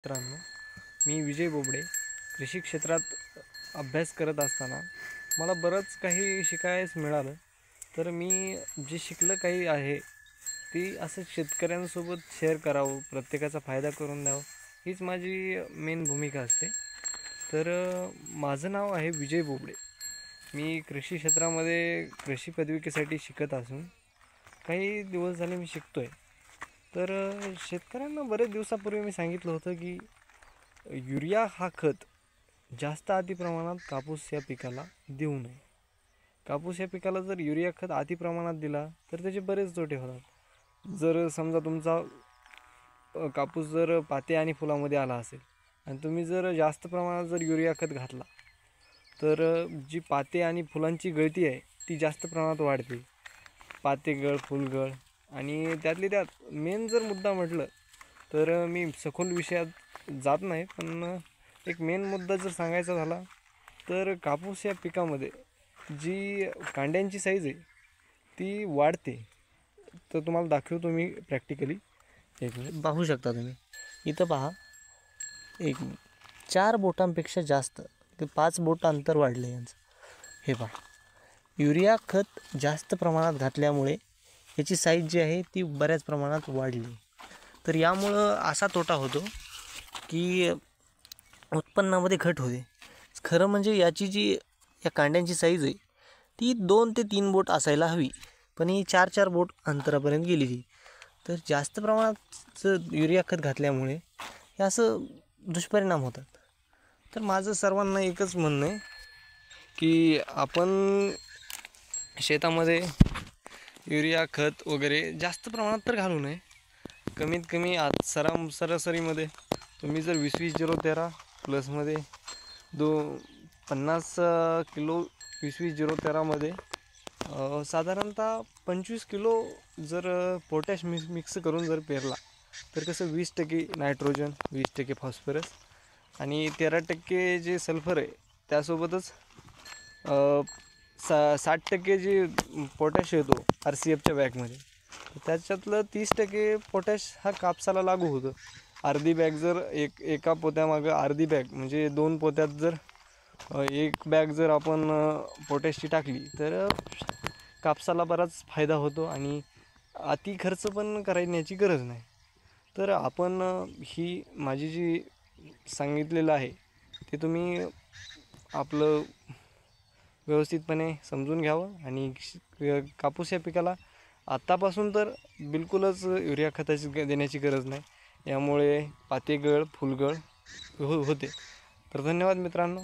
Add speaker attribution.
Speaker 1: मित्रांनो, मी विजय बोबडे कृषी क्षेत्रात अभ्यास करत असताना मला बरंच काही शिकायस मिळालं. तर मी जे शिकलं काही आहे ती असं शेतकऱ्यांसोबत शेअर करावं, प्रत्येकाचा फायदा करून द्यावं, हीच माझी मेन भूमिका असते. तर माझं नाव आहे विजय बोबडे. मी कृषी क्षेत्रामध्ये कृषी पदविकेसाठी शिकत असून काही दिवस झाले मी शिकतो आहे. तर शेतकऱ्यांना बरेच दिवसापूर्वी मी सांगितलं होतं की युरिया हा खत जास्त अति प्रमाणात कापूस या पिकाला देऊ नये. कापूस या पिकाला जर युरिया खत अति प्रमाणात दिला तर त्याचे बरेच तोटे होतात. जर समजा तुमचा कापूस जर पाते आणि फुलामध्ये आला असेल आणि तुम्ही जर जास्त प्रमाणात जर युरिया खत घातला तर जी पाते आणि फुलांची गळती आहे ती जास्त प्रमाणात वाढते. पातेगळ, फुलगळ आणि त्यातली त्यात मेन जर मुद्दा म्हटलं तर मी सखोल विषयात जात नाही, पण एक मेन मुद्दा जर सांगायचा झाला तर कापूस या पिकामध्ये जी कांड्यांची साईज आहे ती वाढते. तर तुम्हाला दाखवतो मी प्रॅक्टिकली. एक मिनिट पाहू शकता तुम्ही इथं पहा. एक मिनिट 4 बोटांपेक्षा जास्त ते 5 बोट अंतर वाढले यांचं. हे पहा, युरिया खत जास्त प्रमाणात घातल्यामुळे याची साईज जी आहे ती बऱ्याच प्रमाणात वाढली. तर यामुळं असा तोटा होतो की उत्पन्नामध्ये घट होते. खरं म्हणजे याची जी या कांड्यांची साईज आहे ती 2 ते 3 बोट असायला हवी, पण ही 4-4 बोट अंतरापर्यंत गेलेली. तर जास्त प्रमाणात युरिया खत घातल्यामुळे हे असं दुष्परिणाम होतात. तर माझं सर्वांना एकच म्हणणं आहे की आपण शेतामध्ये युरिया खत वगैरे जास्त प्रमाणात तर घालू नये. कमीत कमी आज सरासरीमध्ये तुम्ही जर 20-20-0-13 प्लसमध्ये 50 किलो 20-20-0-13मध्ये साधारणतः 25 किलो जर पोटॅश मिक्स करून जर पेरला तर कसं 20% नायट्रोजन, 20% फॉस्फरस आणि 13% जे सल्फर आहे त्यासोबतच 60% जे पोटॅश येतो RCFच्या बॅगमध्ये, त्याच्यातलं 30% पोटॅश हा कापसाला लागू होतं. अर्धी बॅग जर एका पोत्यामागं अर्धी बॅग म्हणजे 2 पोत्यात जर एक बॅग जर आपण पोटॅशची टाकली तर कापसाला बराच फायदा होतो आणि अति खर्च पण करण्याची गरज नाही. तर आपण ही माझी जी सांगितलेलं आहे ते तुम्ही आपलं व्यवस्थितपणे समजून घ्यावं आणि कापूस या पिकाला आत्तापासून तर बिलकुलच युरिया खताची देण्याची गरज नाही. यामुळे पातेगळ, फुलगळ होते. तर धन्यवाद मित्रांनो.